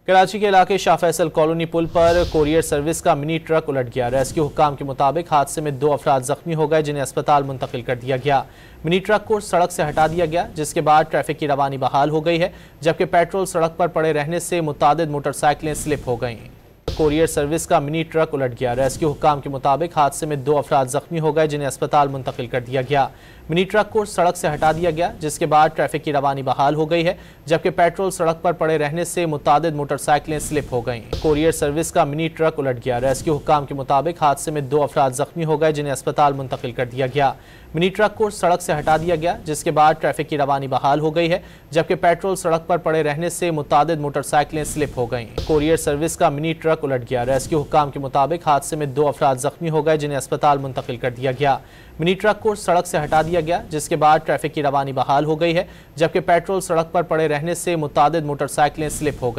कराची के इलाके शाह फैसल कॉलोनी पुल पर कोरियर सर्विस का मिनी ट्रक उलट गया। रेस्क्यू हुक्काम के मुताबिक हादसे में 2 अफराद जख्मी हो गए, जिन्हें अस्पताल मुंतकिल कर दिया गया। मिनी ट्रक को सड़क से हटा दिया गया, जिसके बाद ट्रैफिक की रवानी बहाल हो गई है, जबकि पेट्रोल सड़क पर पड़े रहने से मुतादिद मोटरसाइकिलें स्लिप हो गईं। कोरियर सर्विस का मिनी ट्रक उलट गया। रेस्क्यू हुक्काम के मुताबिक हादसे में 2 अफराद जख्मी हो गए, जिन्हें अस्पताल मुंतकिल कर दिया गया। मिनी ट्रक को सड़क से हटा दिया गया, जिसके बाद ट्रैफिक की रवानी बहाल हो गई है, जबकि पेट्रोल सड़क पर पड़े रहने से मुतादिद मोटरसाइकिलें स्लिप हो गईं। कोरियर सर्विस का मिनी ट्रक उलट गया। रेस्क्यू हुक्काम के मुताबिक हादसे में 2 अफराद जख्मी हो गए, जिन्हें अस्पताल मुंतकिल कर दिया गया। मिनी ट्रक को सड़क से हटा दिया गया, जिसके बाद ट्रैफिक की रवानी बहाल हो गई है, जबकि पेट्रोल सड़क पर पड़े रहने से मुतादिद मोटरसाइकिलें स्लिप हो गईं। कोरियर सर्विस का मिनी ट्रक उलट गया। रेस्क्यू हुक्काम के मुताबिक हादसे में 2 अफराद जख्मी हो गए, जिन्हें अस्पताल मुंतकिल कर दिया गया। मिनी ट्रक को सड़क से हटा दिया गया, जिसके बाद ट्रैफिक की रवानी बहाल हो गई है, जबकि पेट्रोल सड़क पर पड़े रहने से मुतादिद मोटरसाइकिलें स्लिप हो गईं।